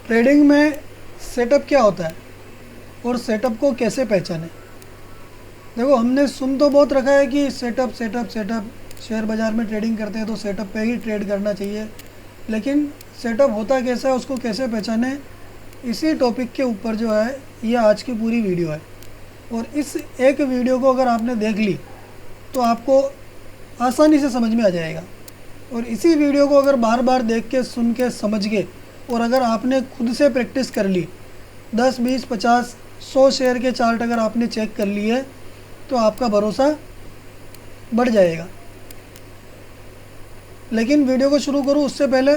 Trading में setup क्या होता है और सेटअप को कैसे पहचानें। देखो, हमने सुन तो बहुत रखा है कि सेटअप सेटअप सेटअप, शेयर बाज़ार में ट्रेडिंग करते हैं तो सेटअप पे ही ट्रेड करना चाहिए, लेकिन सेटअप होता कैसा है, उसको कैसे पहचानें, इसी टॉपिक के ऊपर जो है ये आज की पूरी वीडियो है। और इस एक वीडियो को अगर आपने देख ली तो आपको आसानी से समझ में आ जाएगा। और इसी वीडियो को अगर बार बार देख के, सुन के, समझ के, और अगर आपने खुद से प्रैक्टिस कर ली, 10, 20, 50, 100 शेयर के चार्ट अगर आपने चेक कर लिए तो आपका भरोसा बढ़ जाएगा। लेकिन वीडियो को शुरू करूँ उससे पहले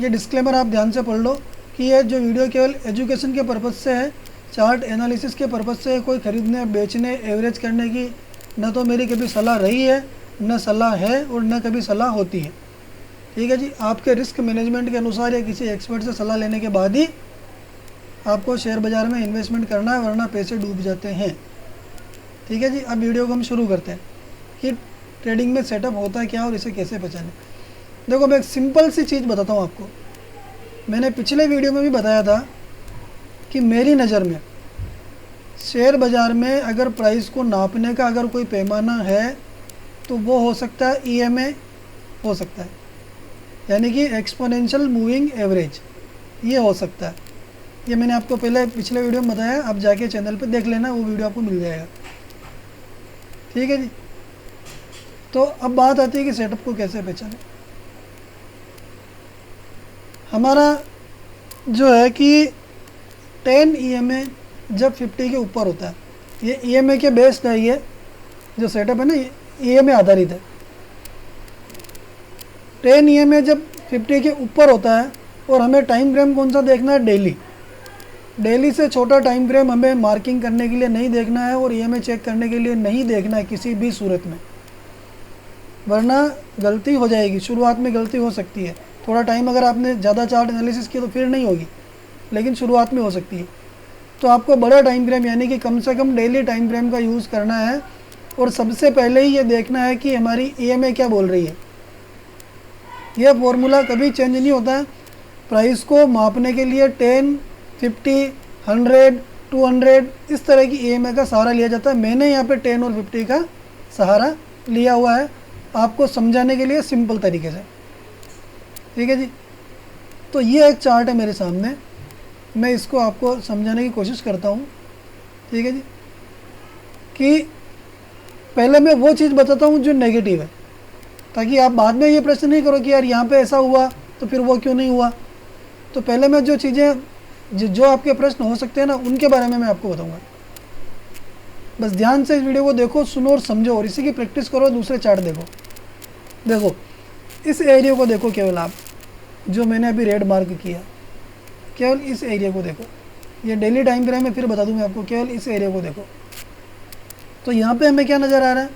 ये डिस्क्लेमर आप ध्यान से पढ़ लो कि ये जो वीडियो केवल एजुकेशन के पर्पज़ से है, चार्ट एनालिसिस के पर्पज़ से, कोई ख़रीदने, बेचने, एवरेज करने की न तो मेरी कभी सलाह रही है, न सलाह है, और न कभी सलाह होती है। ठीक है जी, आपके रिस्क मैनेजमेंट के अनुसार या किसी एक्सपर्ट से सलाह लेने के बाद ही आपको शेयर बाज़ार में इन्वेस्टमेंट करना है, वरना पैसे डूब जाते हैं। ठीक है जी, अब वीडियो को हम शुरू करते हैं कि ट्रेडिंग में सेटअप होता है क्या और इसे कैसे पहचानें। देखो, मैं एक सिंपल सी चीज़ बताता हूँ आपको। मैंने पिछले वीडियो में भी बताया था कि मेरी नज़र में शेयर बाज़ार में अगर प्राइस को नापने का अगर कोई पैमाना है तो वो हो सकता है EMA हो सकता है, यानी कि एक्सपोनेंशियल मूविंग एवरेज, ये हो सकता है। ये मैंने आपको पहले पिछले वीडियो में बताया, आप जाके चैनल पे देख लेना, वो वीडियो आपको मिल जाएगा। ठीक है जी, तो अब बात आती है कि सेटअप को कैसे पहचानें। हमारा जो है कि 10 EMA जब 50 के ऊपर होता है, ये EMA के बेस्ड है, ये जो सेटअप है ना ये EMA आधारित है। 10 EMA जब 50 के ऊपर होता है, और हमें टाइम फ्रेम कौन सा देखना है, डेली से छोटा टाइम फ्रेम हमें मार्किंग करने के लिए नहीं देखना है, और EMA चेक करने के लिए नहीं देखना है किसी भी सूरत में, वरना गलती हो जाएगी। शुरुआत में गलती हो सकती है, थोड़ा टाइम अगर आपने ज़्यादा चार्ट एनालिसिस किया तो फिर नहीं होगी, लेकिन शुरुआत में हो सकती है। तो आपको बड़ा टाइम फ्रेम, यानी कि कम से कम डेली टाइम फ्रेम का यूज़ करना है, और सबसे पहले ही ये देखना है कि हमारी EMA क्या बोल रही है। यह फॉर्मूला कभी चेंज नहीं होता है। प्राइस को मापने के लिए 10, 50, 100, 200 इस तरह की EMA का सहारा लिया जाता है। मैंने यहाँ पे 10 और 50 का सहारा लिया हुआ है आपको समझाने के लिए सिंपल तरीके से। ठीक है जी, तो ये एक चार्ट है मेरे सामने, मैं इसको आपको समझाने की कोशिश करता हूँ। ठीक है जी, कि पहले मैं वो चीज़ बताता हूँ जो नेगेटिव है, ताकि आप बाद में ये प्रश्न नहीं करो कि यार यहाँ पे ऐसा हुआ तो फिर वो क्यों नहीं हुआ। तो पहले मैं जो चीज़ें जो आपके प्रश्न हो सकते हैं ना, उनके बारे में मैं आपको बताऊँगा। बस ध्यान से इस वीडियो को देखो, सुनो और समझो, और इसी की प्रैक्टिस करो। दूसरे चार्ट देखो, इस एरिया को देखो, केवल आप जो मैंने अभी रेड मार्क किया, केवल इस एरिया को देखो। ये डेली टाइम फ्रेम है, फिर बता दूँ मैं आपको, केवल इस एरिया को देखो। तो यहाँ पे हमें क्या नज़र आ रहा है,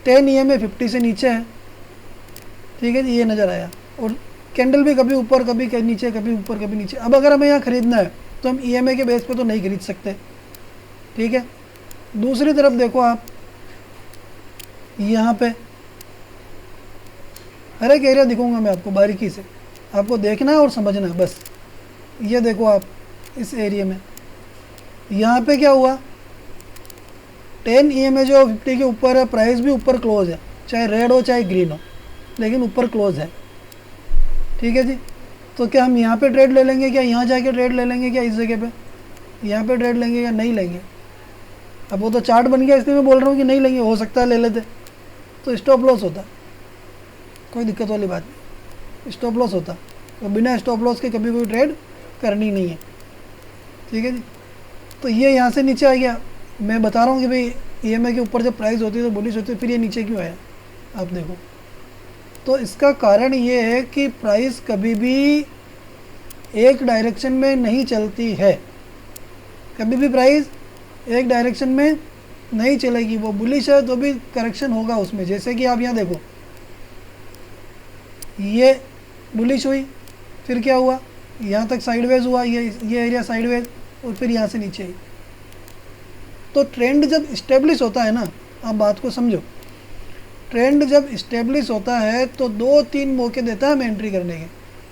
10 EMA 50 से नीचे है। ठीक है जी, ये नज़र आया, और कैंडल भी कभी ऊपर कभी नीचे, कभी ऊपर कभी नीचे। अब अगर हमें यहाँ ख़रीदना है तो हम EMA के बेस पे तो नहीं खरीद सकते। ठीक है, दूसरी तरफ देखो आप, यहाँ पे हर एक एरिया दिखाऊंगा मैं आपको बारीकी से, आपको देखना है और समझना है बस। ये देखो आप, इस एरिया में यहाँ पे क्या हुआ, 10 EMA जो 50 के ऊपर है, प्राइस भी ऊपर क्लोज है, चाहे रेड हो चाहे ग्रीन हो, लेकिन ऊपर क्लोज है। ठीक है जी, तो क्या हम यहाँ पे ट्रेड ले लेंगे, क्या यहाँ जाके ट्रेड ले लेंगे, क्या इस जगह पे यहाँ पे ट्रेड लेंगे या नहीं लेंगे। अब वो तो चार्ट बन गया, इसलिए मैं बोल रहा हूँ कि नहीं लेंगे, हो सकता है ले लेते, तो स्टॉप लॉस होता, कोई दिक्कत वाली बात नहीं, स्टॉप लॉस होता। तो बिना स्टॉप लॉस के कभी कोई ट्रेड करनी नहीं है। ठीक है जी, तो ये यहाँ से नीचे आ गया। मैं बता रहा हूँ कि भाई EMA के ऊपर जब प्राइस होती है तो बुलिश होती है, फिर ये नीचे क्यों आया, आप देखो। तो इसका कारण ये है कि प्राइस कभी भी एक डायरेक्शन में नहीं चलती है, कभी भी प्राइस एक डायरेक्शन में नहीं चलेगी। वो बुलिश है तो भी करेक्शन होगा उसमें, जैसे कि आप यहाँ देखो, ये बुलिश हुई, फिर क्या हुआ, यहाँ तक साइडवेज हुआ, ये एरिया साइडवेज, और फिर यहाँ से नीचे आई। तो ट्रेंड जब इस्टेब्लिश होता है ना, आप बात को समझो, ट्रेंड जब इस्टेब्लिश होता है तो 2-3 मौके देता है हमें एंट्री करने के,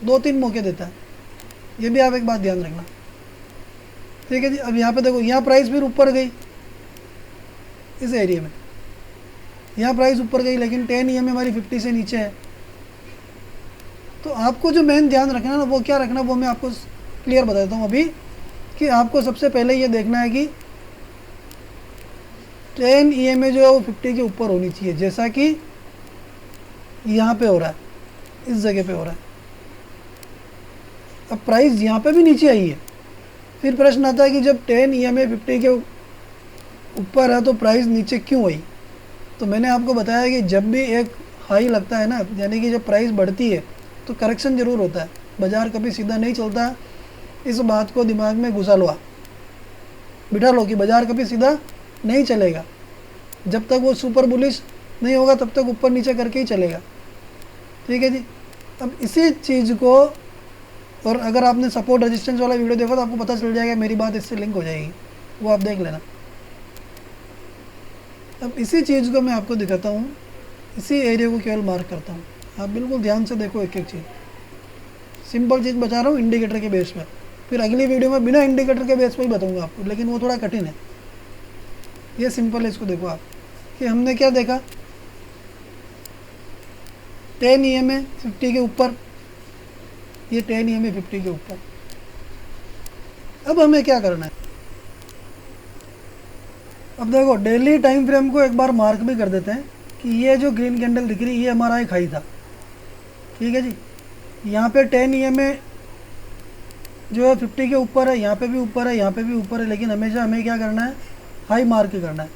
2-3 मौके देता है। ये भी आप एक बात ध्यान रखना, ठीक है जी। अब यहाँ पे देखो, यहाँ प्राइस फिर ऊपर गई इस एरिया में, यहाँ प्राइस ऊपर गई, लेकिन 10 EMA हमारी 50 से नीचे है। तो आपको जो मेन ध्यान रखना है ना, वो क्या रखना, वो मैं आपको क्लियर बता देता हूँ अभी, कि आपको सबसे पहले ये देखना है कि 10 EMA जो है वो 50 के ऊपर होनी चाहिए, जैसा कि यहाँ पे हो रहा है, इस जगह पे हो रहा है। अब प्राइस यहाँ पे भी नीचे आई है, फिर प्रश्न आता है कि जब 10 EMA 50 के ऊपर है तो प्राइस नीचे क्यों आई। तो मैंने आपको बताया कि जब भी एक हाई लगता है ना, यानी कि जब प्राइस बढ़ती है तो करेक्शन ज़रूर होता है, बाज़ार कभी सीधा नहीं चलता। इस बात को दिमाग में घुसा लो, बिठा लो कि बाज़ार कभी सीधा नहीं चलेगा, जब तक वो सुपर बुलिश नहीं होगा तब तक ऊपर नीचे करके ही चलेगा, ठीक है जी। अब इसी चीज़ को, और अगर आपने सपोर्ट रेजिस्टेंस वाला वीडियो देखा तो आपको पता चल जाएगा, मेरी बात इससे लिंक हो जाएगी, वो आप देख लेना। अब इसी चीज़ को मैं आपको दिखाता हूँ, इसी एरिया को केवल मार्क करता हूँ, आप बिल्कुल ध्यान से देखो एक एक चीज़। सिंपल चीज़ बता रहा हूँ इंडिकेटर के बेस पर, फिर अगली वीडियो में बिना इंडिकेटर के बेस पर ही बताऊँगा आपको, लेकिन वो थोड़ा कठिन है। ये सिंपल है, इसको देखो आप कि हमने क्या देखा, 10 EMA 50 के ऊपर, ये 10 EMA 50 के ऊपर। अब हमें क्या करना है, अब देखो डेली टाइम फ्रेम को एक बार मार्क भी कर देते हैं कि ये जो ग्रीन कैंडल दिख रही है ये हमारा एक हाई था, ठीक है जी। यहाँ पे 10 EMA जो है 50 के ऊपर है, यहाँ पे भी ऊपर है, यहाँ पे भी ऊपर है, लेकिन हमेशा हमें क्या करना है, हाई मार्क करना है,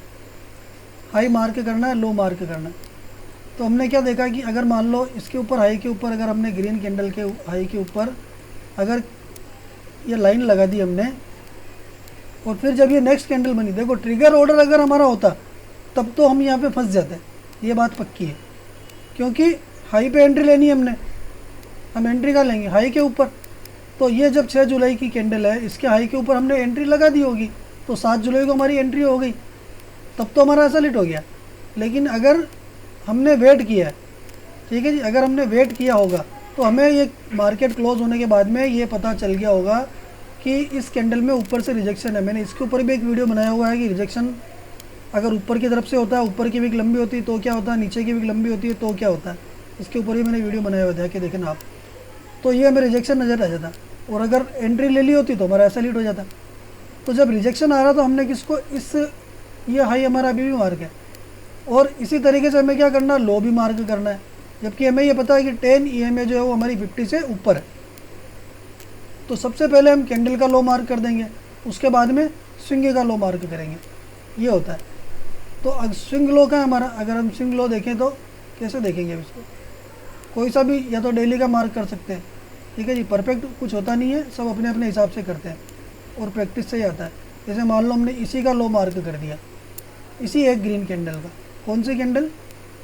हाई मार्क करना है, लो मार्क करना है। तो हमने क्या देखा कि अगर मान लो इसके ऊपर हाई के ऊपर, अगर हमने ग्रीन कैंडल के हाई के ऊपर अगर ये लाइन लगा दी हमने, और फिर जब ये नेक्स्ट कैंडल बनी, देखो ट्रिगर ऑर्डर अगर हमारा होता तब तो हम यहाँ पे फंस जाते, ये बात पक्की है, क्योंकि हाई पे एंट्री लेनी है हमने, हम एंट्री का लेंगे हाई के ऊपर। तो ये जब 6 जुलाई की कैंडल है, इसके हाई के ऊपर हमने एंट्री लगा दी होगी, तो 7 जुलाई को हमारी एंट्री हो गई, तब तो हमारा ऐसा लिट हो गया। लेकिन अगर हमने वेट किया, ठीक है जी, अगर हमने वेट किया होगा तो हमें ये मार्केट क्लोज होने के बाद में ये पता चल गया होगा कि इस कैंडल में ऊपर से रिजेक्शन है। मैंने इसके ऊपर भी एक वीडियो बनाया हुआ है कि रिजेक्शन अगर ऊपर की तरफ से होता है, ऊपर की विक लंबी होती है तो क्या होता है, नीचे की विक लंबी होती है तो क्या होता है, इसके ऊपर भी मैंने वीडियो बनाया हुआ था कि देखना आप। तो ये हमें रिजेक्शन नज़र आ जाता, और अगर एंट्री ले ली होती तो हमारा ऐसा लीड हो जाता। तो जब रिजेक्शन आ रहा तो हमने किसको, इस ये हाई हमारा अभी भी मार्क है, और इसी तरीके से हमें क्या करना है, लो भी मार्क करना है, जबकि हमें ये पता है कि 10 EMA जो है वो हमारी 50 से ऊपर है। तो सबसे पहले हम कैंडल का लो मार्क कर देंगे, उसके बाद में स्विंग का लो मार्क करेंगे, ये होता है। तो स्विंग लो का है हमारा, अगर हम स्विंग लो देखें तो कैसे देखेंगे अब इसको, कोई सा भी या तो डेली का मार्क कर सकते हैं, ठीक है जी। परफेक्ट कुछ होता नहीं है, सब अपने अपने हिसाब से करते हैं और प्रैक्टिस से ही आता है। जैसे मान लो हमने इसी का लो मार्क कर दिया, इसी एक ग्रीन कैंडल का, कौन सी कैंडल,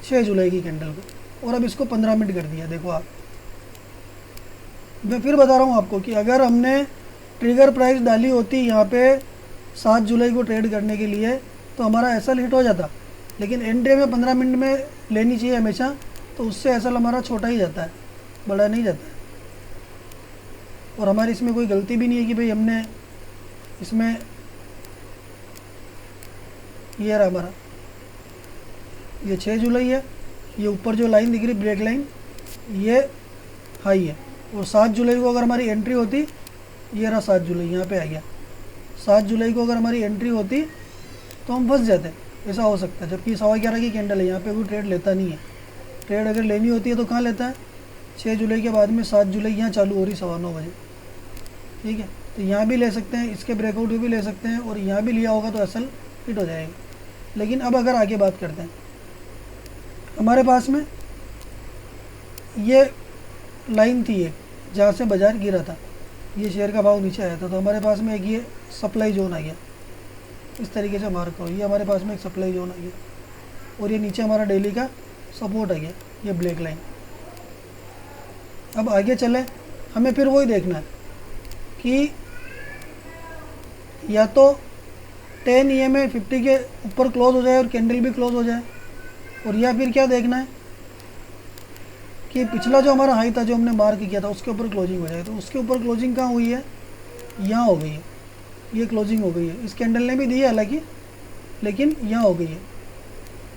6 जुलाई की कैंडल को, और अब इसको 15 मिनट कर दिया। देखो आप, मैं फिर बता रहा हूँ आपको कि अगर हमने ट्रिगर प्राइस डाली होती यहाँ पे 7 जुलाई को ट्रेड करने के लिए तो हमारा एसएल हिट हो जाता, लेकिन एंट्री में 15 मिनट में लेनी चाहिए हमेशा, तो उससे एसएल हमारा छोटा ही जाता है, बड़ा नहीं जाता है। और हमारी इसमें कोई गलती भी नहीं है कि भाई हमने इसमें, ये रहा हमारा, ये 6 जुलाई है, ये ऊपर जो लाइन दिख रही ब्रेक लाइन ये हाई है, और 7 जुलाई को अगर हमारी एंट्री होती, ये रहा 7 जुलाई यहाँ पे आ गया, 7 जुलाई को अगर हमारी एंट्री होती तो हम फंस जाते, ऐसा हो सकता है। जबकि 11:15 की कैंडल है, यहाँ पे कोई ट्रेड लेता नहीं है, ट्रेड अगर लेनी होती है तो कहाँ लेता है, 6 जुलाई के बाद में 7 जुलाई यहाँ चालू हो रही 9:15 बजे, ठीक है। तो यहाँ भी ले सकते हैं, इसके ब्रेकआउट भी ले सकते हैं, और यहाँ भी लिया होगा तो असल हिट हो जाएगा। लेकिन अब अगर आगे बात करते हैं, हमारे पास में ये लाइन थी एक, जहाँ से बाज़ार गिरा था, ये शेयर का भाव नीचे आया था, तो हमारे पास में एक ये सप्लाई जोन आ गया, इस तरीके से मार्क करो, ये हमारे पास में एक सप्लाई जोन आ गया, और ये नीचे हमारा डेली का सपोर्ट आ गया, ये ब्लैक लाइन। अब आगे चले, हमें फिर वही देखना है कि या तो 10 EMA 50 के ऊपर क्लोज हो जाए और कैंडल भी क्लोज हो जाए, और या फिर क्या देखना है कि पिछला जो हमारा हाई था जो हमने मार्क किया था उसके ऊपर क्लोजिंग हो जाएगी। तो उसके ऊपर क्लोजिंग कहाँ हुई है, यहाँ हो गई है, ये क्लोजिंग हो गई है। इस कैंडल ने भी दी है हालांकि, लेकिन यहाँ हो गई है।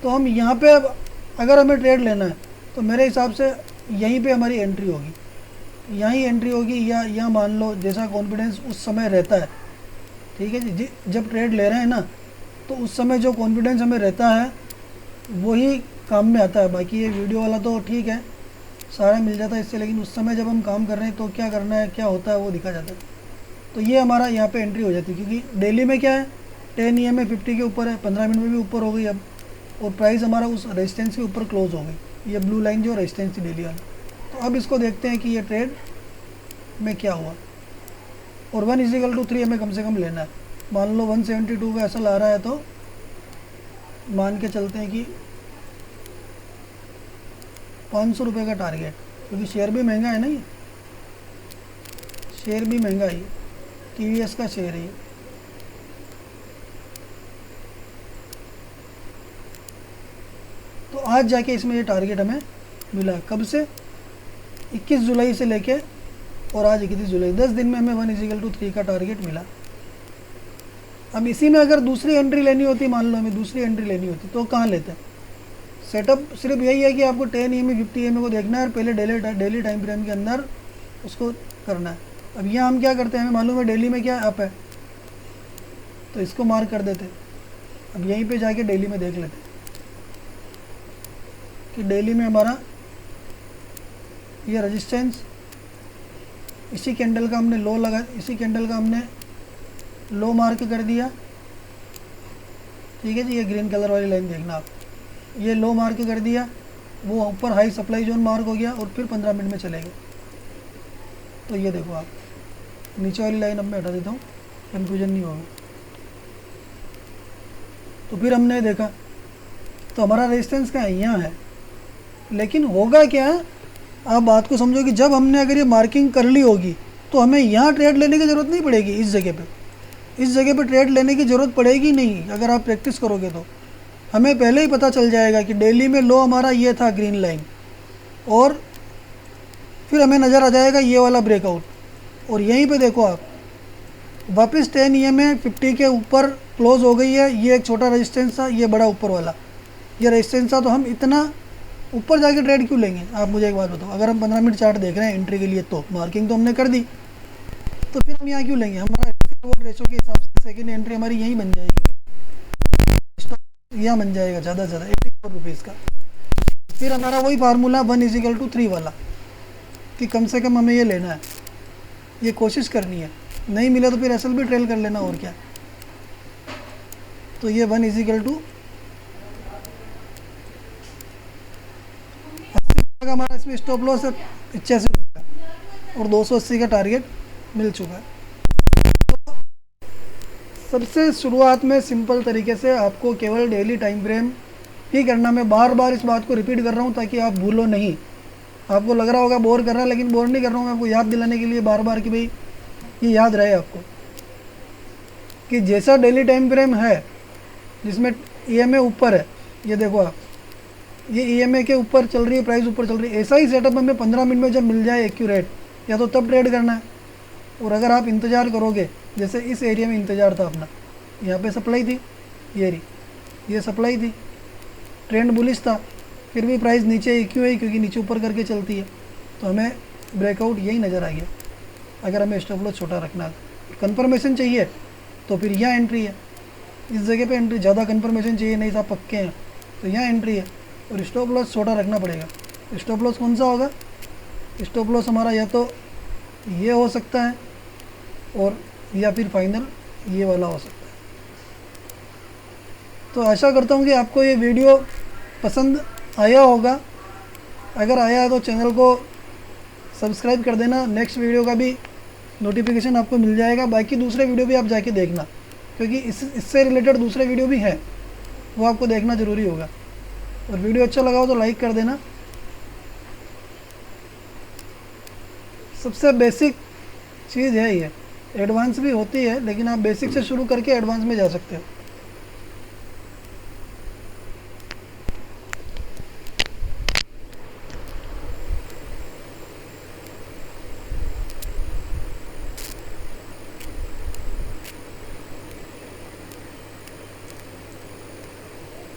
तो हम यहाँ पे अब अगर हमें ट्रेड लेना है तो मेरे हिसाब से यहीं पे हमारी एंट्री होगी, यहीं एंट्री होगी, या यहाँ मान लो जैसा कॉन्फिडेंस उस समय रहता है, ठीक है जी। जब ट्रेड ले रहे हैं ना तो उस समय जो कॉन्फिडेंस हमें रहता है वही काम में आता है। बाकी ये वीडियो वाला तो ठीक है, सारा मिल जाता है इससे, लेकिन उस समय जब हम काम कर रहे हैं तो क्या करना है, क्या होता है वो दिखा जाता है। तो ये हमारा यहाँ पे एंट्री हो जाती है, क्योंकि डेली में क्या है 10 EMA 50 के ऊपर है, 15 मिनट में भी ऊपर हो गई अब, और प्राइस हमारा उस रेजिस्टेंस के ऊपर क्लोज हो गई। ये ब्लू लाइन जो रेजिस्टेंस थी डेली वाला। तो अब इसको देखते हैं कि ये ट्रेड में क्या हुआ। और 1 = 3 हमें कम से कम लेना है। मान लो 172 का ऐसा ला रहा है तो मान के चलते हैं कि 500 रुपये का टारगेट, क्योंकि शेयर भी महंगा है ना, ये शेयर भी महंगा है, TVS का शेयर है ये। तो आज जाके इसमें ये टारगेट हमें मिला। कब से, 21 जुलाई से लेके और आज 31 जुलाई, 10 दिन में हमें 1 = 3 का टारगेट मिला। अब इसी में अगर दूसरी एंट्री लेनी होती, मान लो हमें दूसरी एंट्री लेनी होती तो कहाँ लेते हैं। सेटअप सिर्फ यही है कि आपको 10 EMA 50 EMA को देखना है और पहले डेली टाइम फ्रेम के अंदर उसको करना है। अब यहाँ हम क्या करते हैं, हमें मालूम है डेली में क्या अप है तो इसको मार्क कर देते। अब यहीं पे जाके डेली में देख लेते कि डेली में हमारा ये रेजिस्टेंस, इसी कैंडल का हमने लो लगा, इसी कैंडल का हमने लो मार्क कर दिया, ठीक है जी। ये ग्रीन कलर वाली लाइन देखना आप, ये लो मार्क कर दिया, वो ऊपर हाई सप्लाई जोन मार्क हो गया और फिर 15 मिनट में चले गए। तो ये देखो आप, नीचे वाली लाइन अब मैं हटा देता हूँ, कन्फ्यूजन नहीं होगा। तो फिर हमने देखा तो हमारा रेजिस्टेंस कहाँ है, यहाँ है। लेकिन होगा क्या, आप बात को समझो कि जब हमने अगर ये मार्किंग कर ली होगी तो हमें यहाँ ट्रेड लेने की ज़रूरत नहीं पड़ेगी। इस जगह पे ट्रेड लेने की ज़रूरत पड़ेगी नहीं। अगर आप प्रैक्टिस करोगे तो हमें पहले ही पता चल जाएगा कि डेली में लो हमारा ये था ग्रीन लाइन, और फिर हमें नज़र आ जाएगा ये वाला ब्रेकआउट। और यहीं पे देखो आप वापस 10 EMA 50 के ऊपर क्लोज हो गई है। ये एक छोटा रेजिस्टेंस था, ये बड़ा ऊपर वाला ये रेजिस्टेंस था। तो हम इतना ऊपर जाके ट्रेड क्यों लेंगे। आप मुझे एक बात बताओ, अगर हम 15 मिनट चार्ट देख रहे हैं एंट्री के लिए तो मार्किंग तो हमने कर दी, तो फिर हम यहाँ क्यों लेंगे। हमारा रेशो के हिसाब से सेकेंड एंट्री हमारी यहीं बन जाएगी, यहाँ बन जाएगा ज़्यादा से ज़्यादा 84 रुपीज़ का। फिर हमारा वही फार्मूला 1 = 3 वाला कि कम से कम हमें ये लेना है, ये कोशिश करनी है। नहीं मिला तो फिर असल भी ट्रेल कर लेना, और क्या। तो ये 1 = 80 का हमारा इसमें स्टॉप लॉस है 85 रुपये का, और 280 का टारगेट मिल चुका है। तो सबसे शुरुआत में सिंपल तरीके से आपको केवल डेली टाइम फ्रेम ही करना। मैं बार बार इस बात को रिपीट कर रहा हूँ ताकि आप भूलो नहीं। आपको लग रहा होगा बोर कर रहा है, लेकिन बोर नहीं कर रहा हूँ मैं आपको याद दिलाने के लिए बार बार कि भाई ये याद रहे आपको कि जैसा डेली टाइम फ्रेम है जिसमें EMA ऊपर है, ये देखो आप, ये EMA के ऊपर चल रही है, प्राइस ऊपर चल रही है। ऐसा ही सेटअप हमें 15 मिनट में जब मिल जाए एक्यूरेट, या तो तब ट्रेड करना है। और अगर आप इंतज़ार करोगे, जैसे इस एरिया में इंतज़ार था अपना, यहाँ पे सप्लाई थी, ये सप्लाई थी, ट्रेंड बुलिश था, फिर भी प्राइस नीचे क्यों है, क्योंकि नीचे ऊपर करके चलती है। तो हमें ब्रेकआउट यही नज़र आ गया। अगर हमें स्टॉप लॉस छोटा रखना है, कंफर्मेशन चाहिए तो फिर यहाँ एंट्री है। इस जगह पे एंट्री, ज़्यादा कंफर्मेशन चाहिए नहीं था, पक्के हैं तो यहाँ एंट्री है। और स्टॉप लॉस छोटा रखना पड़ेगा। स्टॉप लॉस कौन सा होगा, स्टॉप लॉस हमारा या तो ये हो सकता है, और या फिर फाइनल ये वाला हो सकता है। तो आशा करता हूँ कि आपको ये वीडियो पसंद आया होगा। अगर आया है तो चैनल को सब्सक्राइब कर देना। नेक्स्ट वीडियो का भी नोटिफिकेशन आपको मिल जाएगा। बाकी दूसरे वीडियो भी आप जाके देखना, क्योंकि इससे रिलेटेड दूसरे वीडियो भी हैं, वो आपको देखना ज़रूरी होगा। और वीडियो अच्छा लगा हो तो लाइक कर देना। सबसे बेसिक चीज़ है ये, एडवांस भी होती है, लेकिन आप बेसिक से शुरू करके एडवांस में जा सकते हो।